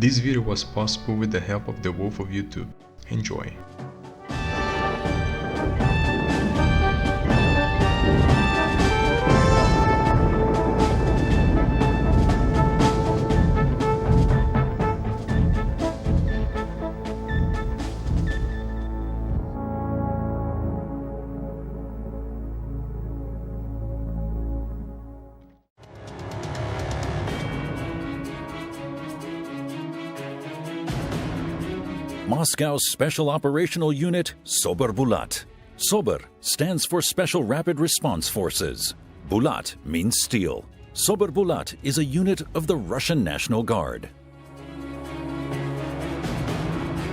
This video was possible with the help of the Wolf of YouTube. Enjoy! Moscow's Special Operational Unit, Sobr Bulat. Sobr stands for Special Rapid Response Forces. Bulat means steel. Sobr Bulat is a unit of the Russian National Guard.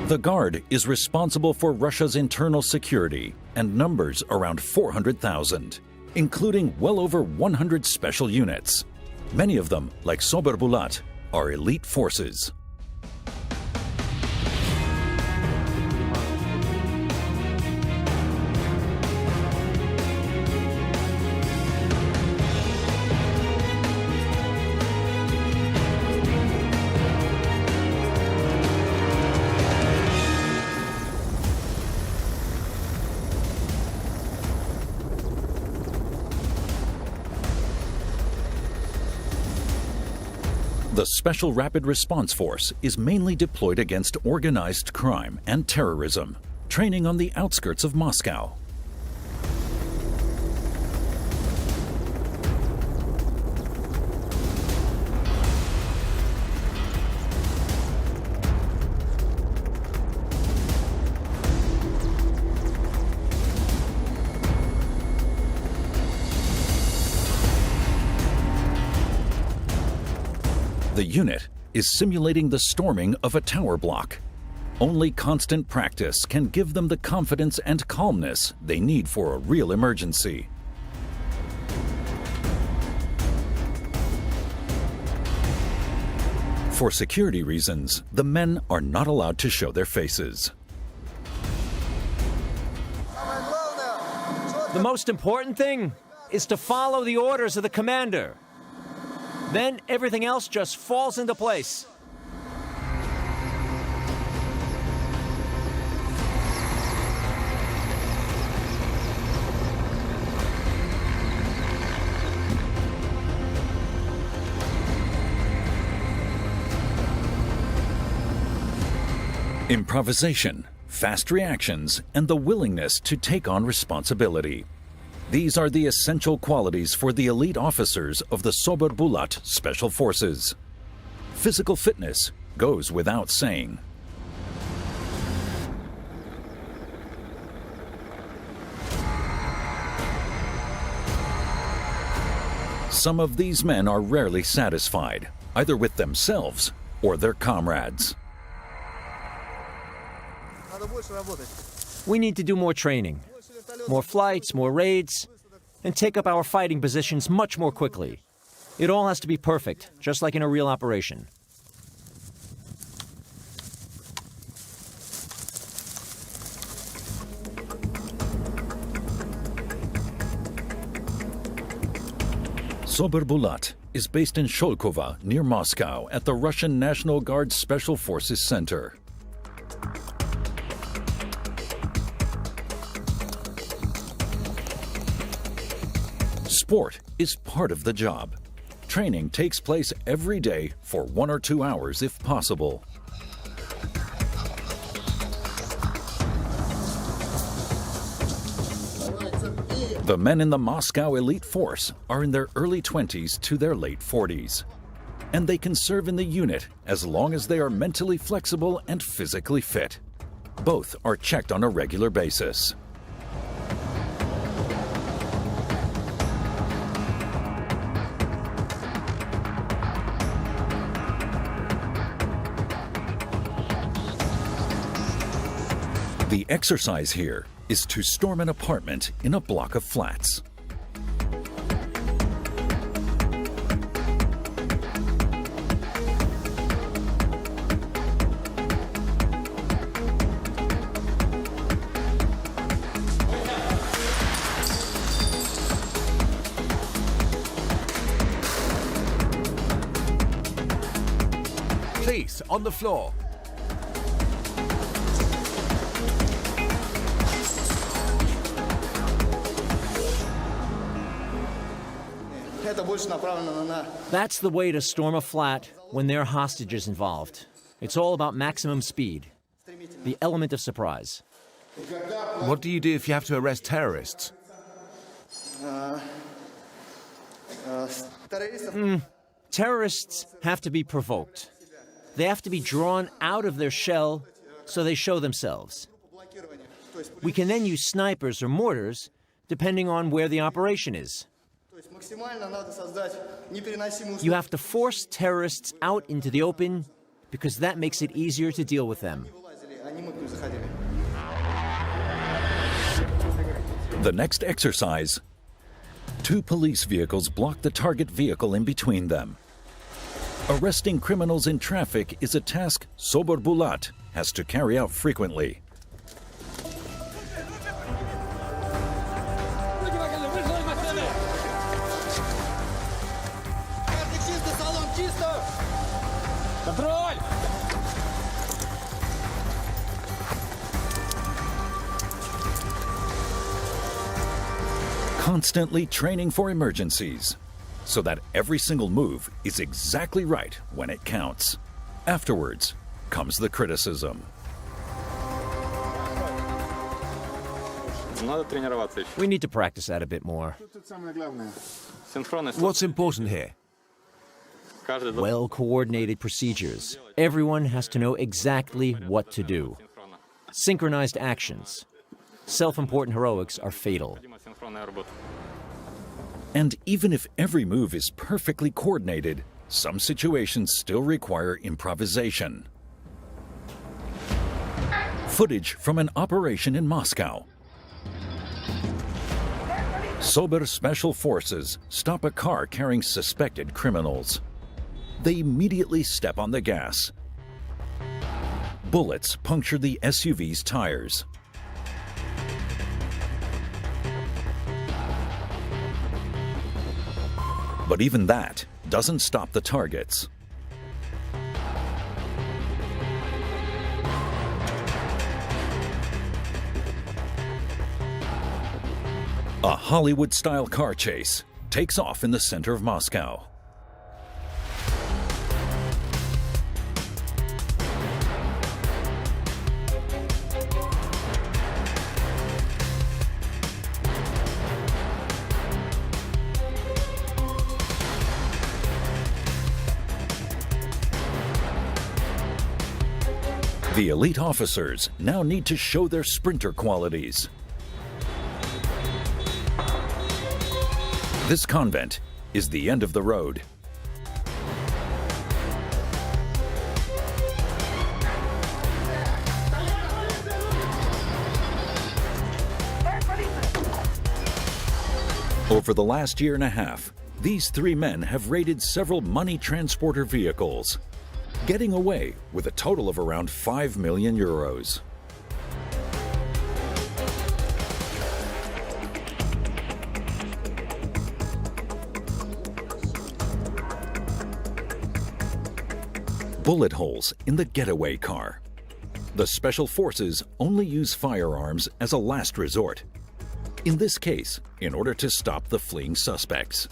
The Guard is responsible for Russia's internal security and numbers around 400,000, including well over 100 special units. Many of them, like Sobr Bulat, are elite forces. The Special Rapid Response Force is mainly deployed against organized crime and terrorism, training on the outskirts of Moscow. The unit is simulating the storming of a tower block. Only constant practice can give them the confidence and calmness they need for a real emergency. For security reasons, the men are not allowed to show their faces. The most important thing is to follow the orders of the commander. Then everything else just falls into place. Improvisation, fast reactions, and the willingness to take on responsibility. These are the essential qualities for the elite officers of the Sobr Bulat Special Forces. Physical fitness goes without saying. Some of these men are rarely satisfied, either with themselves or their comrades. We need to do more training. More flights, more raids, and take up our fighting positions much more quickly. It all has to be perfect, just like in a real operation. Sobr Bulat is based in Sholkova, near Moscow, at the Russian National Guard Special Forces Center. Sport is part of the job. Training takes place every day for 1 or 2 hours if possible. The men in the Moscow elite force are in their early 20s to their late 40s. And they can serve in the unit as long as they are mentally flexible and physically fit. Both are checked on a regular basis. The exercise here is to storm an apartment in a block of flats. Please, on the floor. That's the way to storm a flat when there are hostages involved. It's all about maximum speed, the element of surprise. What do you do if you have to arrest terrorists? Terrorists have to be provoked. They have to be drawn out of their shell so they show themselves. We can then use snipers or mortars depending on where the operation is. You have to force terrorists out into the open because that makes it easier to deal with them. The next exercise, 2 police vehicles block the target vehicle in between them. Arresting criminals in traffic is a task Sobr Bulat has to carry out frequently. Constantly training for emergencies, so that every single move is exactly right when it counts. Afterwards comes the criticism. We need to practice that a bit more. What's important here? Well-coordinated procedures. Everyone has to know exactly what to do. Synchronized actions. Self-important heroics are fatal. And even if every move is perfectly coordinated, some situations still require improvisation. Footage from an operation in Moscow. Sobr Special Forces stop a car carrying suspected criminals. They immediately step on the gas. Bullets puncture the SUV's tires. But even that doesn't stop the targets. A Hollywood-style car chase takes off in the center of Moscow. The elite officers now need to show their sprinter qualities. This convent is the end of the road. Over the last year and a half, these 3 men have raided several money transporter vehicles, getting away with a total of around 5 million euros. Bullet holes in the getaway car. The Special Forces only use firearms as a last resort. In this case, in order to stop the fleeing suspects.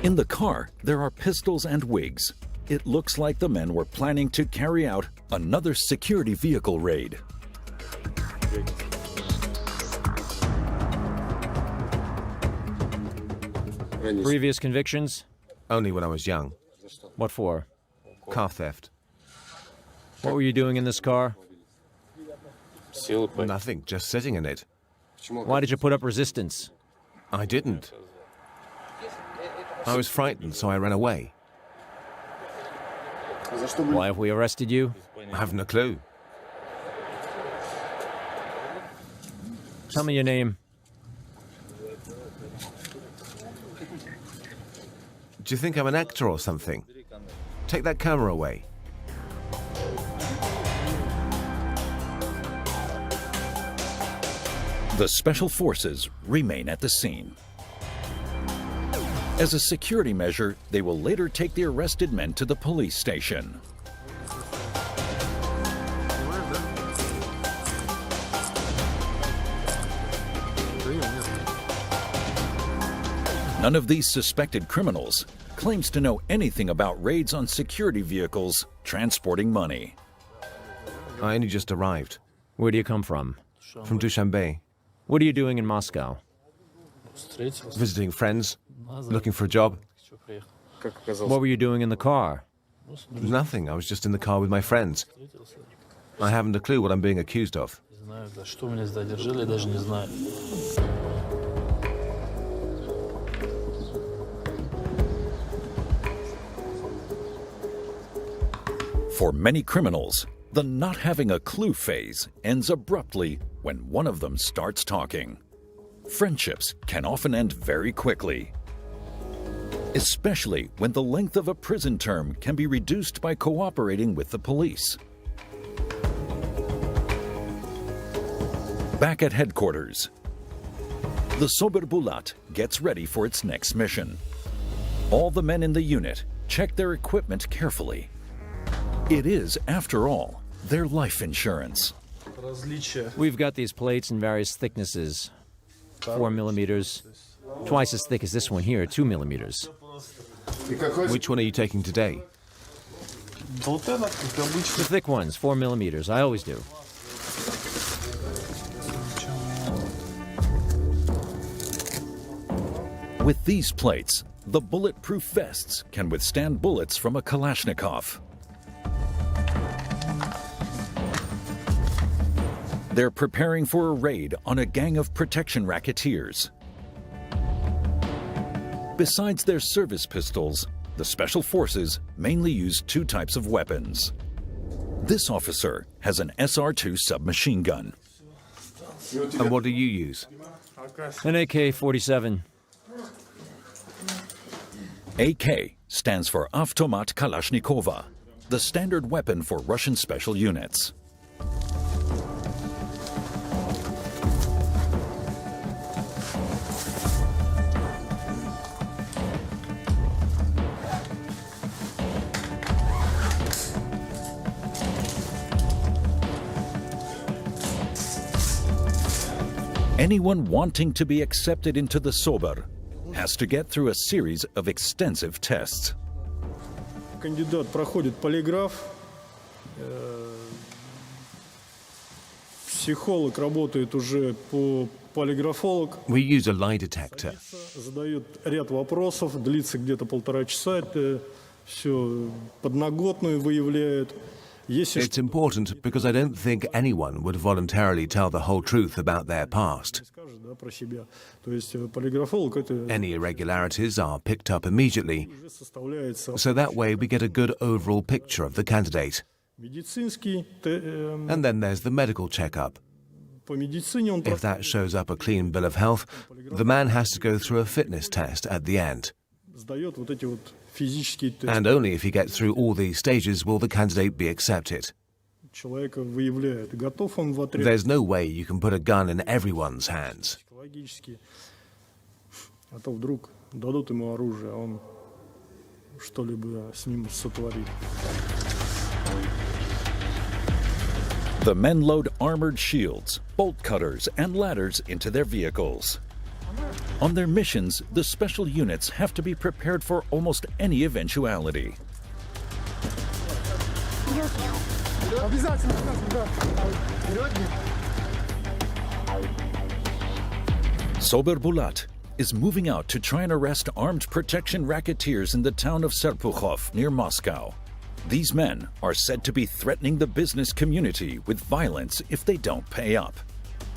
In the car, there are pistols and wigs. It looks like the men were planning to carry out another security vehicle raid. Previous convictions? Only when I was young. What for? Car theft. What were you doing in this car? Nothing, just sitting in it. Why did you put up resistance? I didn't. I was frightened, so I ran away. Why have we arrested you? I haven't a clue. Tell me your name. Do you think I'm an actor or something? Take that camera away. The Special Forces remain at the scene. As a security measure, they will later take the arrested men to the police station. None of these suspected criminals claims to know anything about raids on security vehicles transporting money. I only just arrived. Where do you come from? From Dushanbe. What are you doing in Moscow? Visiting friends. Looking for a job. What were you doing in the car? Nothing. I was just in the car with my friends. I haven't a clue what I'm being accused of. For many criminals, the not having a clue phase ends abruptly when one of them starts talking. Friendships can often end very quickly, especially when the length of a prison term can be reduced by cooperating with the police. Back at headquarters, the Sobr Bulat gets ready for its next mission. All the men in the unit check their equipment carefully. It is, after all, their life insurance. We've got these plates in various thicknesses. 4 millimeters, twice as thick as this one here, 2 millimeters. Which one are you taking today? The thick ones, 4 millimeters, I always do. With these plates, the bulletproof vests can withstand bullets from a Kalashnikov. They're preparing for a raid on a gang of protection racketeers. Besides their service pistols, the Special Forces mainly use two types of weapons. This officer has an SR-2 submachine gun. And what do you use? An AK-47. AK stands for Avtomat Kalashnikova, the standard weapon for Russian special units. Anyone wanting to be accepted into the Sobr has to get through a series of extensive tests. Кандидат проходит полиграф. Психолог работает уже по полиграфолог. We use a lie detector. Задает ряд вопросов, длится где-то 1,5 часа. Это все подноготную выявляет. It's important because I don't think anyone would voluntarily tell the whole truth about their past. Any irregularities are picked up immediately, so that way we get a good overall picture of the candidate. And then there's the medical checkup. If that shows up a clean bill of health, the man has to go through a fitness test at the end. And only if he gets through all these stages will the candidate be accepted. There's no way you can put a gun in everyone's hands. The men load armored shields, bolt cutters, and ladders into their vehicles. On their missions, the special units have to be prepared for almost any eventuality. Sobr Bulat is moving out to try and arrest armed protection racketeers in the town of Serpukhov near Moscow. These men are said to be threatening the business community with violence if they don't pay up.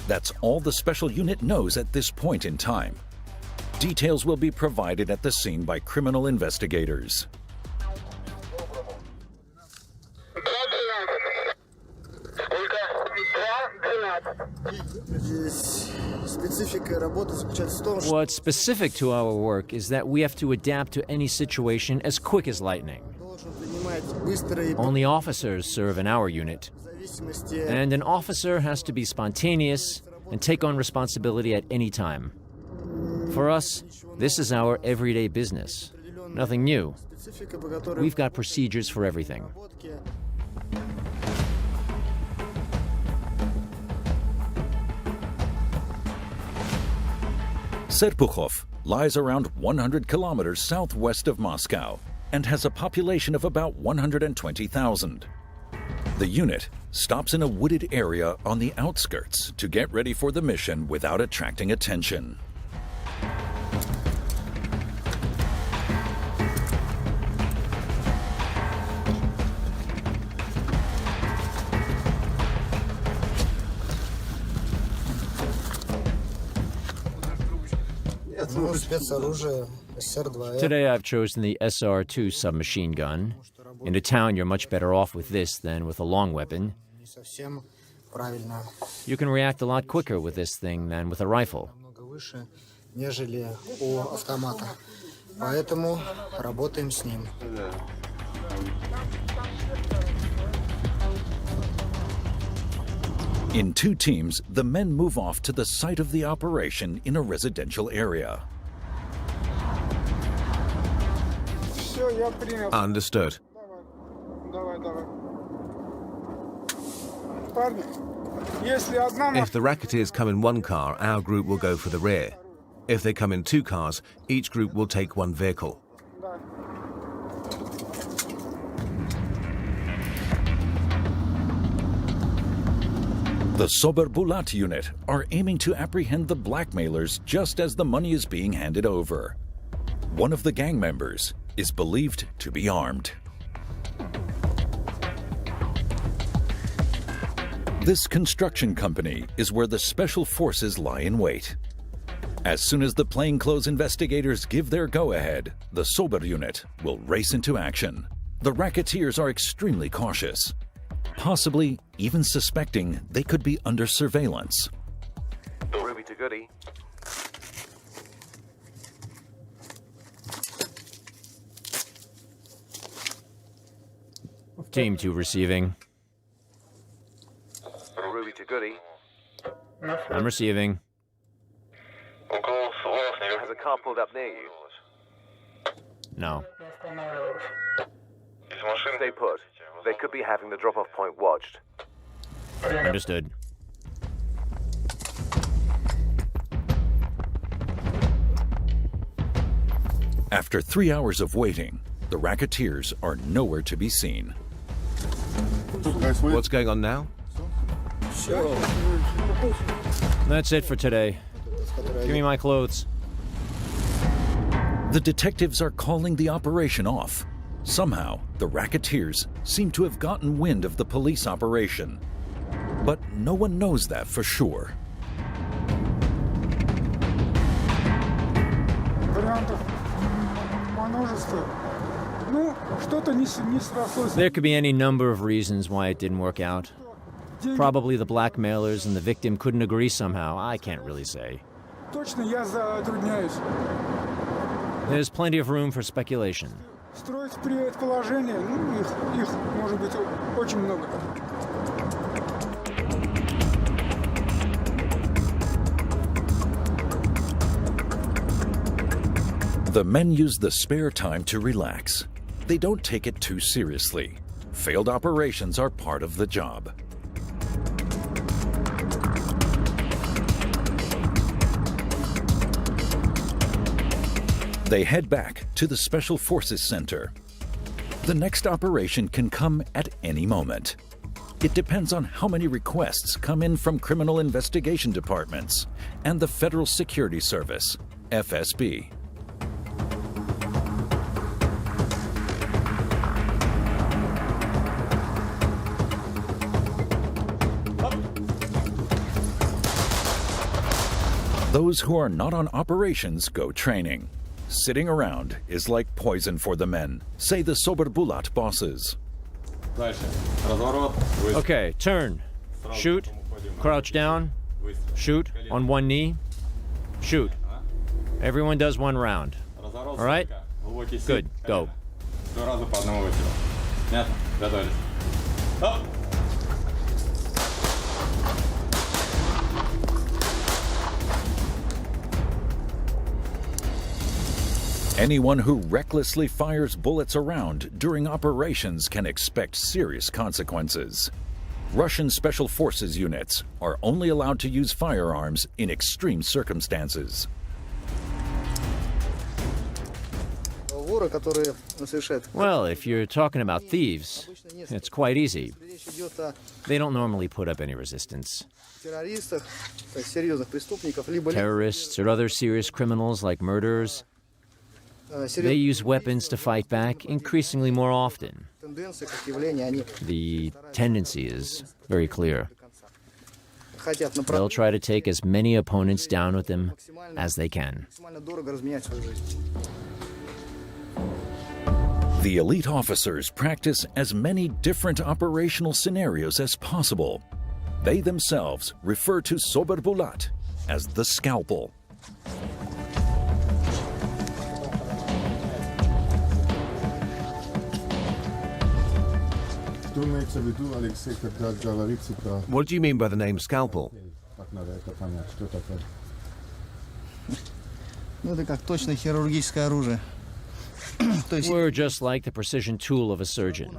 That's all the special unit knows at this point in time. Details will be provided at the scene by criminal investigators. What's specific to our work is that we have to adapt to any situation as quick as lightning. Only officers serve in our unit, and an officer has to be spontaneous and take on responsibility at any time. For us, this is our everyday business. Nothing new. We've got procedures for everything. Serpukhov lies around 100 kilometers southwest of Moscow and has a population of about 120,000. The unit stops in a wooded area on the outskirts to get ready for the mission without attracting attention. Today I've chosen the SR-2 submachine gun. In a town, you're much better off with this than with a long weapon. You can react a lot quicker with this thing than with a rifle. In two teams, the men move off to the site of the operation in a residential area. Understood. If the racketeers come in one car, our group will go for the rear. If they come in two cars, each group will take one vehicle. The Sobr Bulat unit are aiming to apprehend the blackmailers just as the money is being handed over. One of the gang members is believed to be armed. This construction company is where the special forces lie in wait. As soon as the plainclothes investigators give their go-ahead, the Sobr unit will race into action. The racketeers are extremely cautious, possibly even suspecting they could be under surveillance. Ruby to goody. Team 2 receiving. Ruby to goody. I'm receiving. Has a car pulled up near you? No. Stay put. They could be having the drop-off point watched. Understood. After 3 hours of waiting, the racketeers are nowhere to be seen. What's going on now? That's it for today. Give me my clothes. The detectives are calling the operation off. Somehow, the racketeers seem to have gotten wind of the police operation. But no one knows that for sure. There could be any number of reasons why it didn't work out. Probably the blackmailers and the victim couldn't agree somehow. I can't really say. There's plenty of room for speculation. The men use the spare time to relax. They don't take it too seriously. Failed operations are part of the job. They head back to the Special Forces Center. The next operation can come at any moment. It depends on how many requests come in from criminal investigation departments and the Federal Security Service, FSB. Those who are not on operations go training. Sitting around is like poison for the men, say the Sobr Bulat bosses. Okay, turn. Shoot. Crouch down. Shoot. On one knee. Shoot. Everyone does one round. All right? Good. Go. Anyone who recklessly fires bullets around during operations can expect serious consequences. Russian Special Forces units are only allowed to use firearms in extreme circumstances. Well, if you're talking about thieves, it's quite easy. They don't normally put up any resistance. Terrorists or other serious criminals like murderers, they use weapons to fight back increasingly more often. The tendency is very clear. They'll try to take as many opponents down with them as they can. The elite officers practice as many different operational scenarios as possible. They themselves refer to Sobr Bulat as the scalpel. What do you mean by the name scalpel? We're just like the precision tool of a surgeon.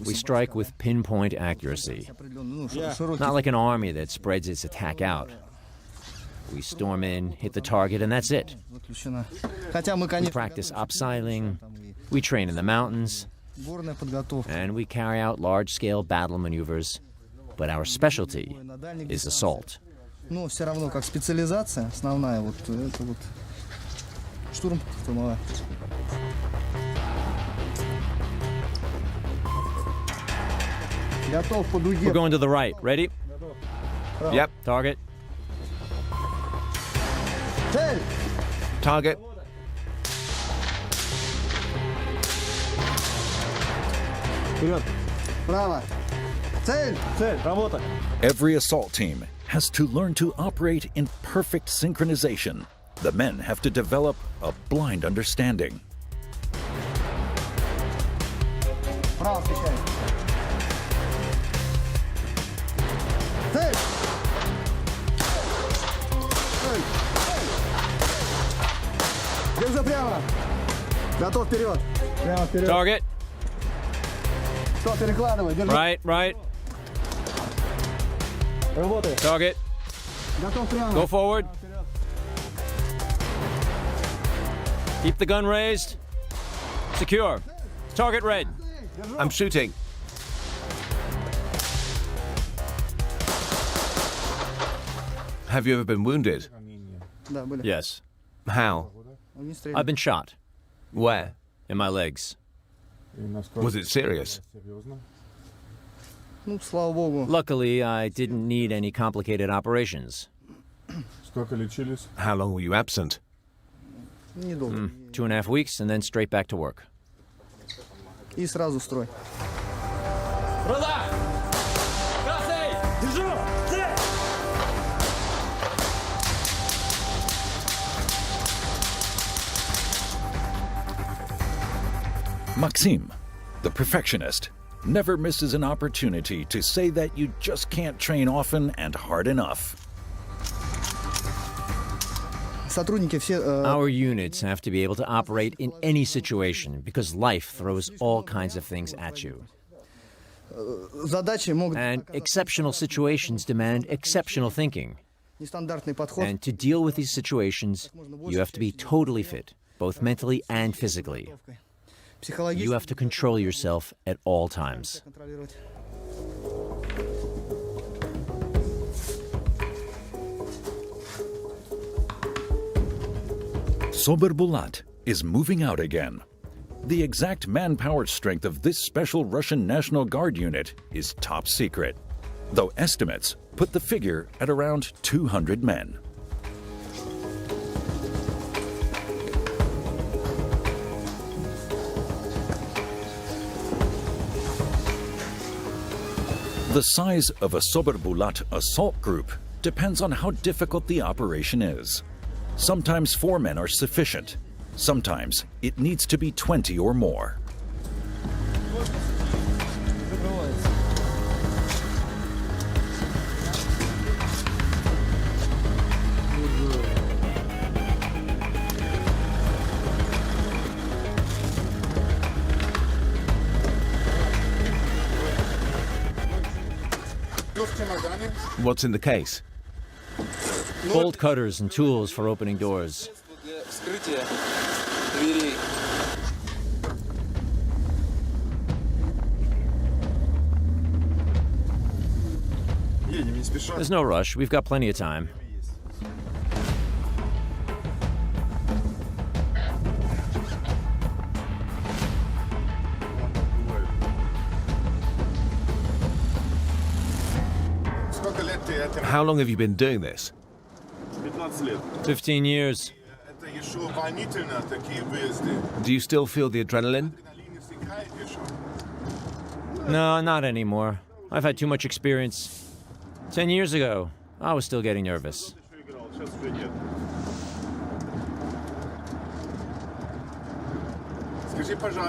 We strike with pinpoint accuracy. Not like an army that spreads its attack out. We storm in, hit the target, and that's it. We practice opsiling, we train in the mountains, and we carry out large-scale battle maneuvers. But our specialty is assault. We're going to the right. Ready? Yep. Target. Target. Every assault team has to learn to operate in perfect synchronization. The men have to develop a blind understanding. Target. Right. Target. Go forward. Keep the gun raised. Secure. Target red. I'm shooting. Have you ever been wounded? Yes. How? I've been shot. Where? In my legs. Was it serious? Luckily, I didn't need any complicated operations. How long were you absent? 2.5 weeks, and then straight back to work. Maxim, the perfectionist, never misses an opportunity to say that you just can't train often and hard enough. Our units have to be able to operate in any situation because life throws all kinds of things at you. And exceptional situations demand exceptional thinking. And to deal with these situations, you have to be totally fit, both mentally and physically. You have to control yourself at all times. Sobr Bulat is moving out again. The exact manpower strength of this special Russian National Guard unit is top secret, though estimates put the figure at around 200 men. The size of a Sobr Bulat assault group depends on how difficult the operation is. Sometimes 4 men are sufficient. Sometimes it needs to be 20 or more. What's in the case? Bolt cutters and tools for opening doors. There's no rush. We've got plenty of time. How long have you been doing this? 15 years. Do you still feel the adrenaline? No, not anymore. I've had too much experience. 10 years ago, I was still getting nervous.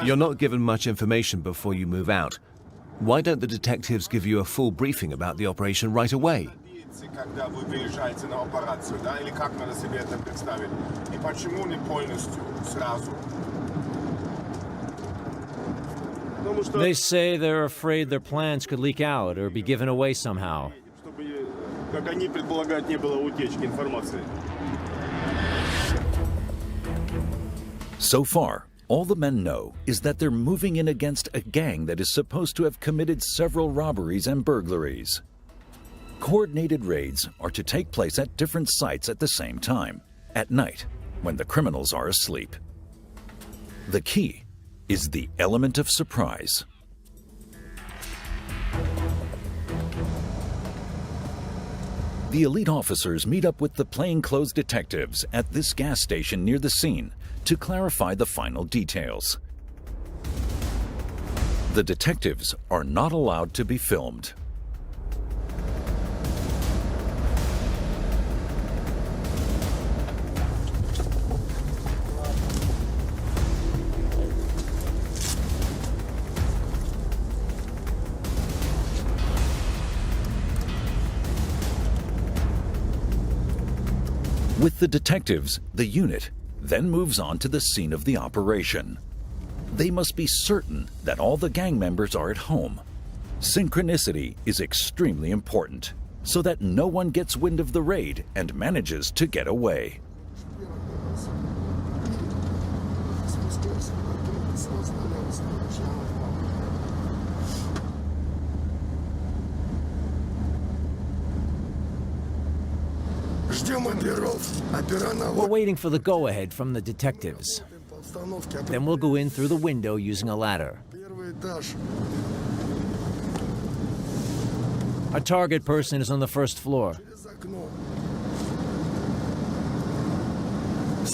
You're not given much information before you move out. Why don't the detectives give you a full briefing about the operation right away? They say they're afraid their plans could leak out or be given away somehow. So far, all the men know is that they're moving in against a gang that is supposed to have committed several robberies and burglaries. Coordinated raids are to take place at different sites at the same time, at night, when the criminals are asleep. The key is the element of surprise. The elite officers meet up with the plainclothes detectives at this gas station near the scene to clarify the final details. The detectives are not allowed to be filmed. With the detectives, the unit then moves on to the scene of the operation. They must be certain that all the gang members are at home. Synchronicity is extremely important, so that no one gets wind of the raid and manages to get away. We're waiting for the go-ahead from the detectives. Then we'll go in through the window using a ladder. Our target person is on the first floor.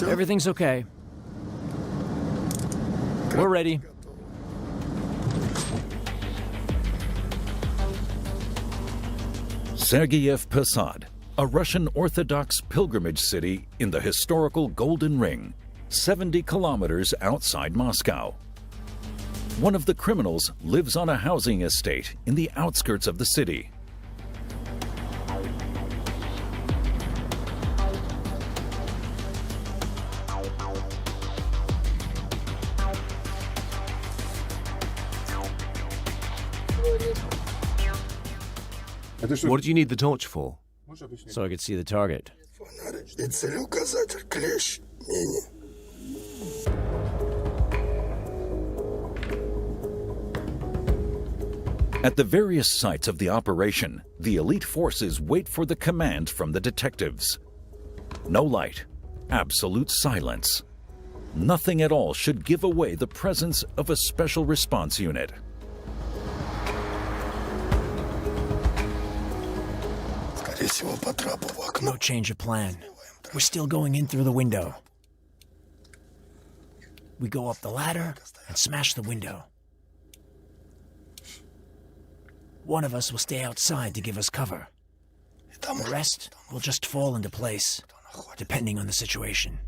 Everything's okay. We're ready. Sergeyev Posad, a Russian Orthodox pilgrimage city in the historical Golden Ring, 70 kilometers outside Moscow. One of the criminals lives on a housing estate in the outskirts of the city. What do you need the torch for? So I could see the target. At the various sites of the operation, the elite forces wait for the command from the detectives. No light, absolute silence. Nothing at all should give away the presence of a special response unit. No change of plan. We're still going in through the window. We go up the ladder and smash the window. One of us will stay outside to give us cover. The rest will just fall into place, depending on the situation.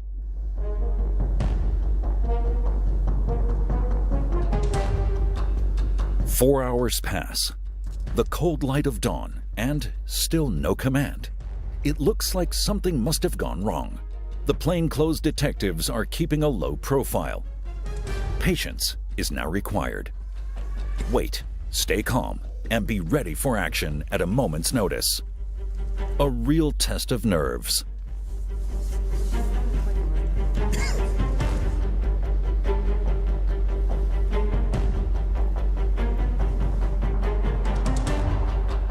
Four hours pass. The cold light of dawn, and still no command. It looks like something must have gone wrong. The plainclothes detectives are keeping a low profile. Patience is now required. Wait, stay calm, and be ready for action at a moment's notice. A real test of nerves.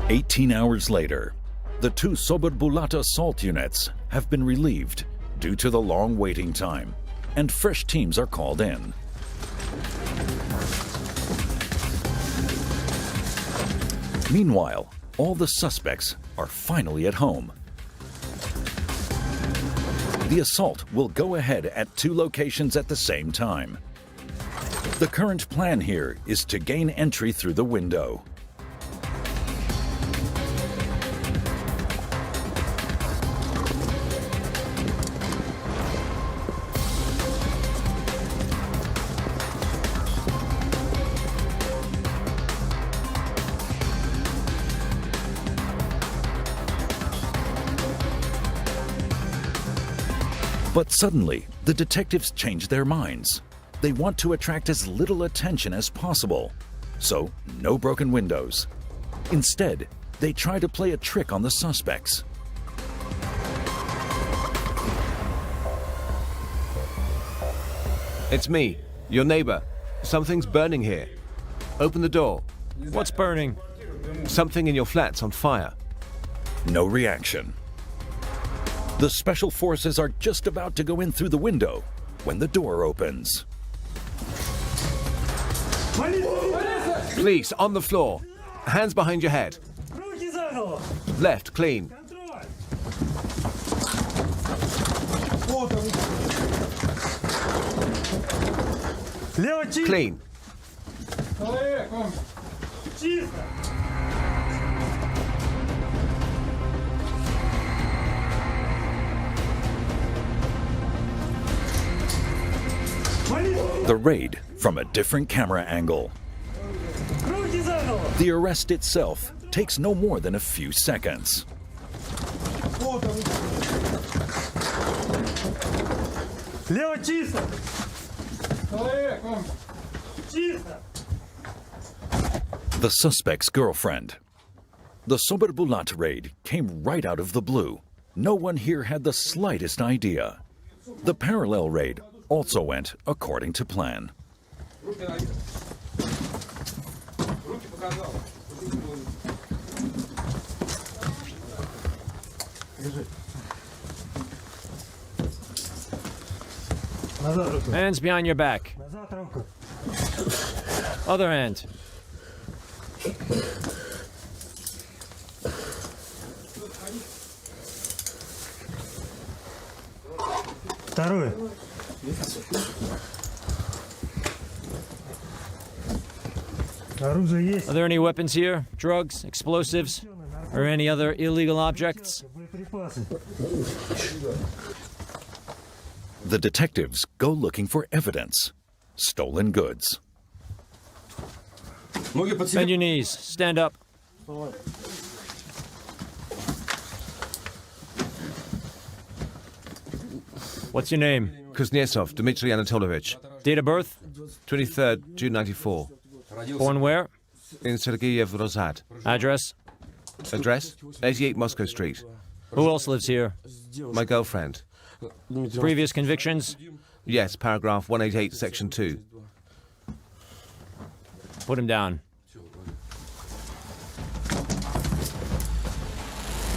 "18 hours later, the two Sobr Bulat assault units have been relieved due to the long waiting time, and fresh teams are called in. Meanwhile, all the suspects are finally at home. The assault will go ahead at 2 locations at the same time. The current plan here is to gain entry through the window. But suddenly, the detectives change their minds. They want to attract as little attention as possible. So, no broken windows. Instead, they try to play a trick on the suspects. It's me, your neighbor. Something's burning here. Open the door. What's burning? Something in your flat's on fire. No reaction. The special forces are just about to go in through the window when the door opens. Police, on the floor. Hands behind your head. Left, clean. Clean. The raid from a different camera angle. The arrest itself takes no more than a few seconds. The suspect's girlfriend. The Sobr Bulat raid came right out of the blue. No one here had the slightest idea. The parallel raid also went according to plan. Hands behind your back. Other hand. Второе. Оружие есть. Are there any weapons here? Drugs, explosives, or any other illegal objects? Боеприпасы. The detectives go looking for evidence. Stolen goods. Bend your knees. Stand up. What's your name? Kuznetsov, Dmitry Anatolovich. Date of birth? 23rd, June 94. Born where? In Sergeyev Rozhad. Address? Address? 88 Moscow Street. Who else lives here? My girlfriend. Previous convictions? Yes, paragraph 188, section 2. Put him down.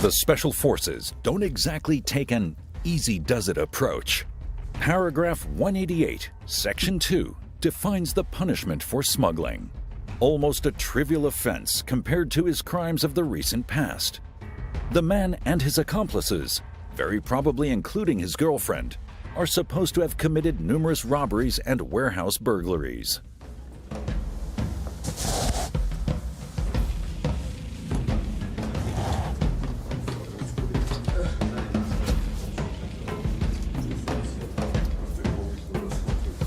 The special forces don't exactly take an easy-does-it approach. Paragraph 188, section 2 defines the punishment for smuggling. Almost a trivial offense compared to his crimes of the recent past. The man and his accomplices, very probably including his girlfriend, are supposed to have committed numerous robberies and warehouse burglaries.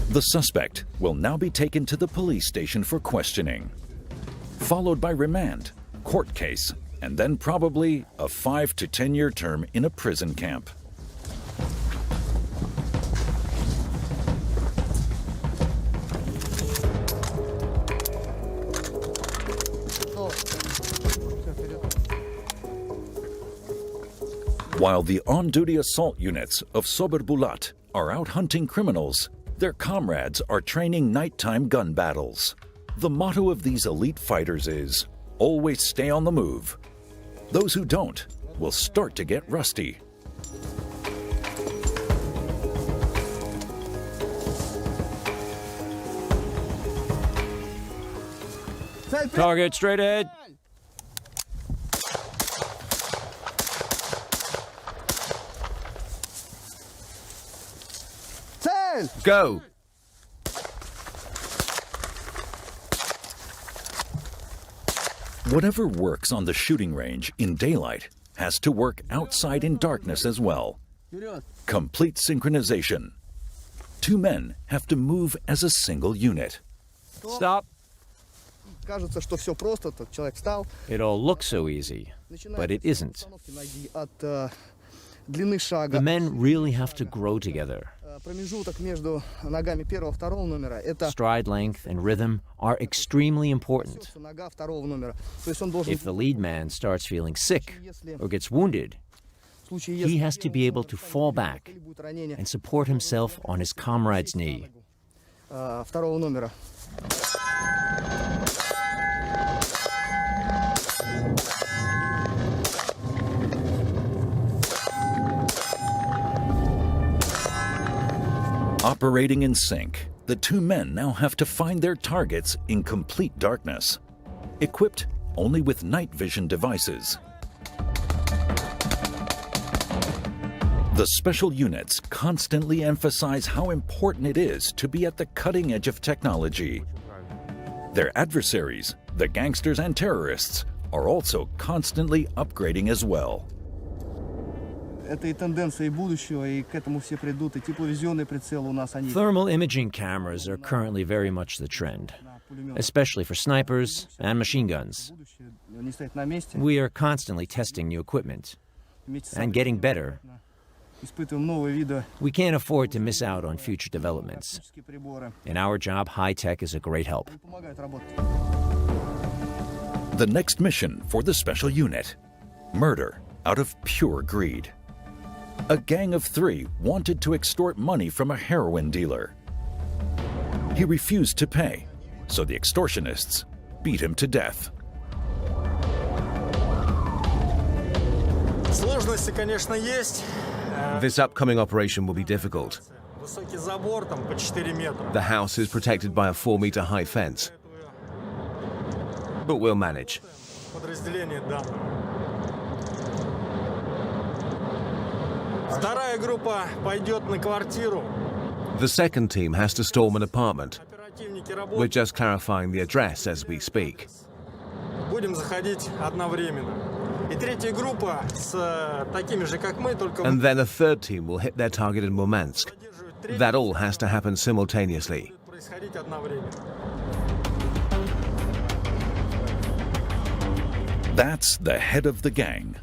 The suspect will now be taken to the police station for questioning, followed by remand, court case, and then probably a 5 to 10 year term in a prison camp. While the on-duty assault units of Sobr Bulat are out hunting criminals, their comrades are training nighttime gun battles. The motto of these elite fighters is, always stay on the move. Those who don't will start to get rusty. Target straight ahead. Go! Whatever works on the shooting range in daylight has to work outside in darkness as well. Complete synchronization. Two men have to move as a single unit. Stop. Кажется, что все просто, тот человек встал. It all looks so easy, but it isn't. От длины шага. The men really have to grow together. Промежуток между ногами первого и второго номера это Stride length and rhythm are extremely important. нога второго номера. То есть он должен If the lead man starts feeling sick or gets wounded, в случае he has to be able to fall back если будет ранение and support himself on his comrade's knee. второго номера. Operating in sync, the two men now have to find their targets in complete darkness, equipped only with night vision devices. The special units constantly emphasize how important it is to be at the cutting edge of technology. Their adversaries, the gangsters and terrorists, are also constantly upgrading as well. Это и тенденция будущего, и к этому все придут. И тепловизионные прицелы у нас они. Thermal imaging cameras are currently very much the trend, especially for snipers and machine guns. Не стоит на месте. We are constantly testing new equipment and getting better. Испытываем новые виды. We can't afford to miss out on future developments. Приборы. In our job, high tech is a great help. Помогают работать. The next mission for the special unit: murder out of pure greed. A gang of three wanted to extort money from a heroin dealer. He refused to pay, so the extortionists beat him to death. Сложности, конечно, есть. This upcoming operation will be difficult. Высокий забор там по 4 метра. The house is protected by a 4-meter high fence. But we'll manage. Подразделение данного. Вторая группа пойдет на квартиру. The second team has to storm an apartment. Оперативники We're работают. just clarifying the address as we speak. Будем заходить одновременно. И третья группа с такими же, как мы, только And then a third team will hit their target in Murmansk. задерживают. That all has to happen simultaneously. Будет происходить одновременно. That's the head of the gang.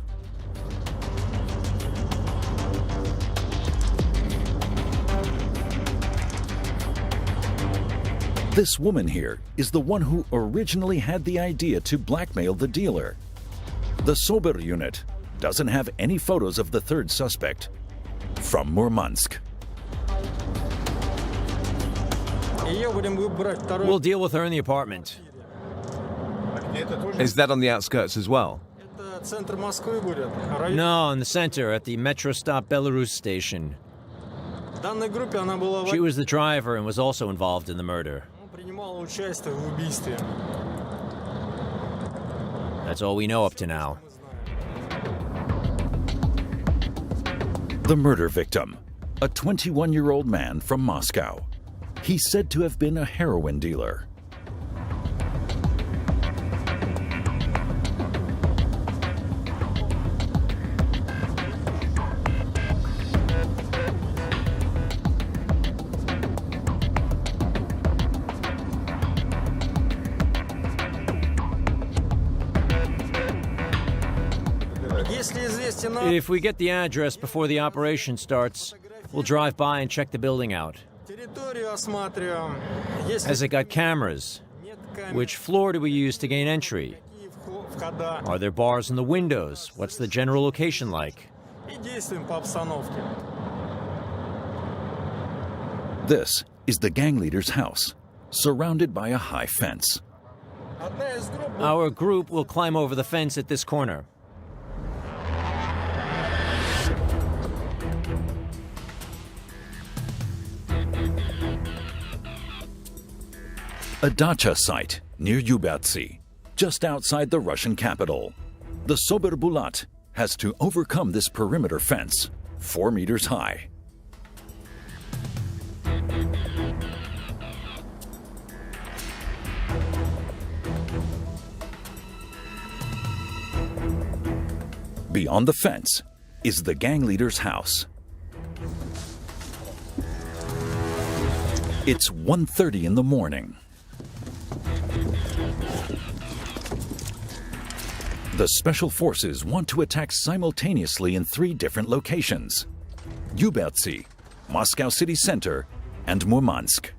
This woman here is the one who originally had the idea to blackmail the dealer. The Sobr unit doesn't have any photos of the third suspect from Murmansk. Ее будем брать второй. We'll deal with her in the apartment. Is that on the outskirts as well? Это центр Москвы будет. Район. No, in the center, at the metro stop Belarus station. В данной группе она была She was the driver and was also involved in the murder. принимала участие в убийстве. That's all we know up to now. The murder victim, a 21-year-old man from Moscow. He's said to have been a heroin dealer. Если известен адрес, If we get the address before the operation starts, we'll drive by and check the building out. территорию осматриваем. Если Has it got cameras? нет камер, Which floor do we use to gain entry? какие входа. Are there bars in the windows? What's the general location like? И действуем по обстановке. This is the gang leader's house, surrounded by a high fence. Our group will climb over the fence at this corner. A dacha site near Yubatsy, just outside the Russian capital. The Sobr Bulat has to overcome this perimeter fence, 4 meters high. Beyond the fence is the gang leader's house. It's 1:30 in the morning. The special forces want to attack simultaneously in 3 different locations: Yubatsy, Moscow city center, and Murmansk.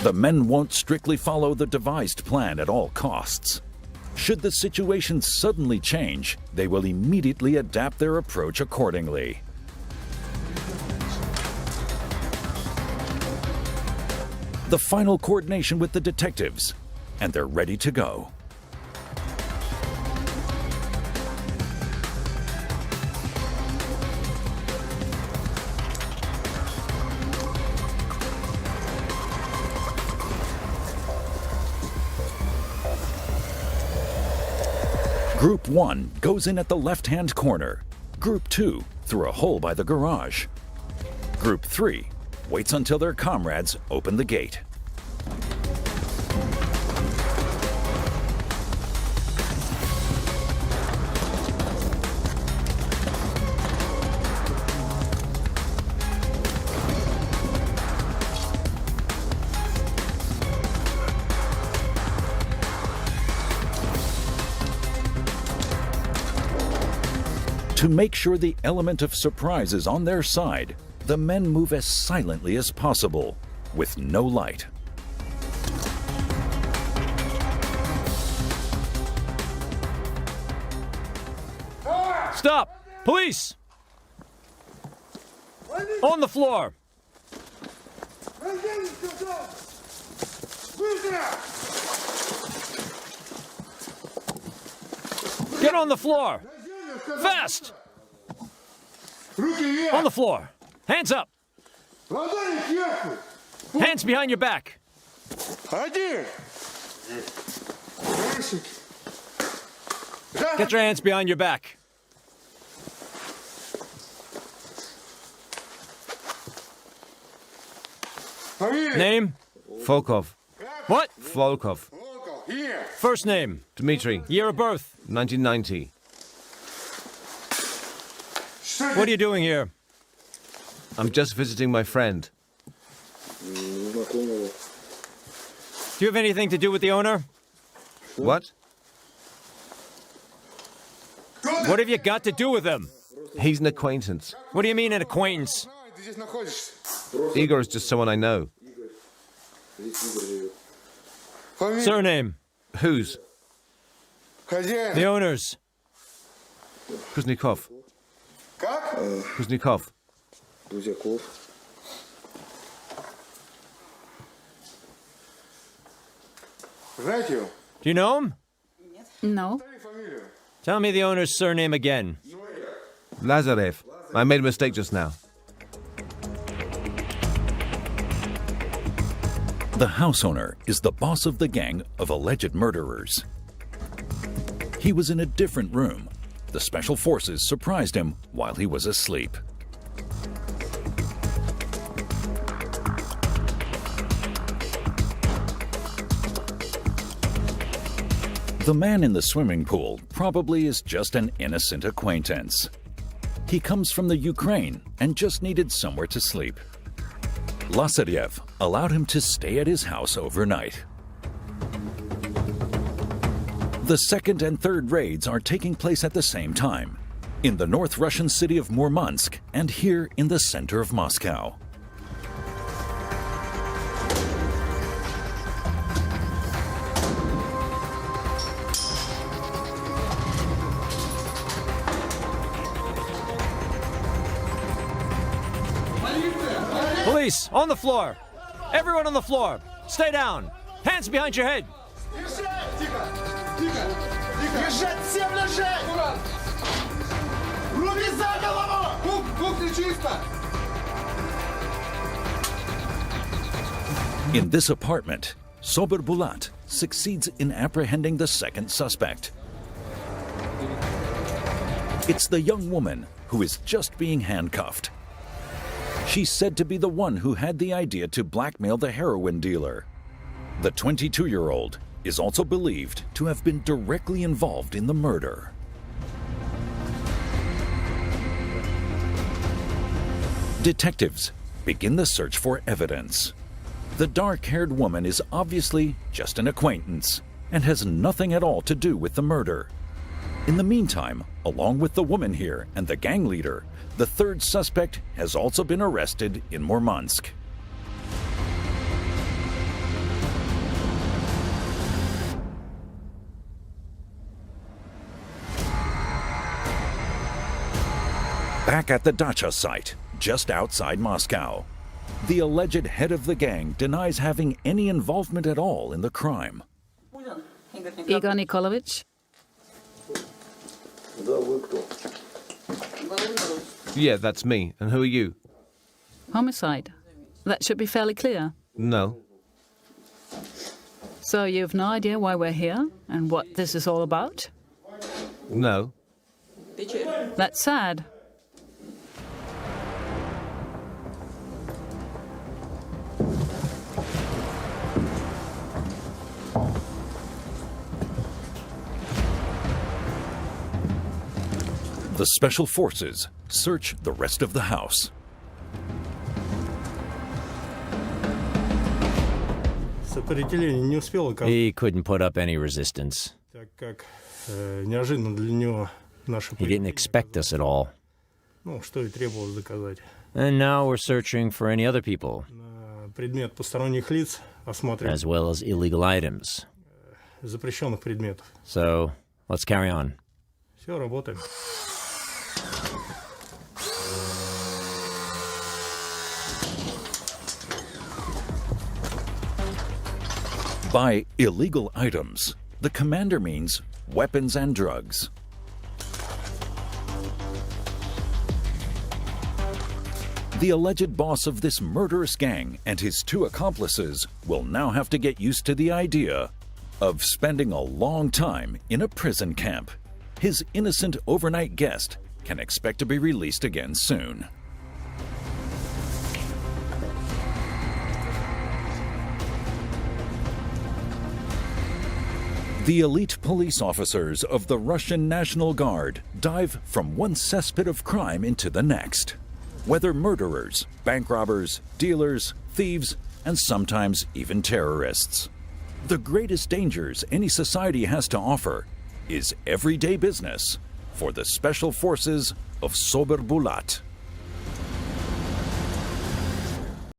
The men won't strictly follow the devised plan at all costs. Should the situation suddenly change, they will immediately adapt their approach accordingly. The final coordination with the detectives, and they're ready to go. Group 1 goes in at the left-hand corner. Group 2 through a hole by the garage. Group 3 waits until their comrades open the gate. To make sure the element of surprise is on their side, the men move as silently as possible, with no light. Stop! Police! On the floor! Get on the floor! Fast! On the floor! Hands up! Hands behind your back! Get your hands behind your back! Name? Volkov. What? Volkov. First name? Dmitry. Year of birth? 1990. What are you doing here? I'm just visiting my friend. Do you have anything to do with the owner? What? What have you got to do with him? He's an acquaintance. What do you mean an acquaintance? Igor is just someone I know. Surname? Whose? The owner's. Kuznikov. Kuznikov. Do you know him? No. Tell me the owner's surname again. Lazarev. I made a mistake just now. The house owner is the boss of the gang of alleged murderers. He was in a different room. The special forces surprised him while he was asleep. The man in the swimming pool probably is just an innocent acquaintance. He comes from the Ukraine and just needed somewhere to sleep. Lazarev allowed him to stay at his house overnight. The second and third raids are taking place at the same time, in the North Russian city of Murmansk and here in the center of Moscow. Police, on the floor! Everyone on the floor! Stay down! Hands behind your head! In this apartment, Sobr Bulat succeeds in apprehending the second suspect. It's the young woman who is just being handcuffed. She's said to be the one who had the idea to blackmail the heroin dealer. The 22-year-old is also believed to have been directly involved in the murder. Detectives begin the search for evidence. The dark-haired woman is obviously just an acquaintance and has nothing at all to do with the murder. In the meantime, along with the woman here and the gang leader, the third suspect has also been arrested in Murmansk. Back at the dacha site, just outside Moscow, the alleged head of the gang denies having any involvement at all in the crime. Igor Nikolaevich? Yeah, that's me. And who are you? Homicide. That should be fairly clear. No. So you've no idea why we're here and what this is all about? No. That's sad. The special forces search the rest of the house. Сопротивление не успел оказать, He couldn't put up any resistance. так как неожиданно для него наше He didn't expect us at all. ну, что и требовалось доказать. And now we're searching for any other people, На предмет посторонних лиц, осмотрим as well as illegal items. запрещенных предметов. So, let's carry on. Все, работаем. By illegal items, the commander means weapons and drugs. The alleged boss of this murderous gang and his two accomplices will now have to get used to the idea of spending a long time in a prison camp. His innocent overnight guest can expect to be released again soon. The elite police officers of the Russian National Guard dive from one cesspit of crime into the next. Whether murderers, bank robbers, dealers, thieves, and sometimes even terrorists. The greatest dangers any society has to offer is everyday business for the special forces of Sobr Bulat.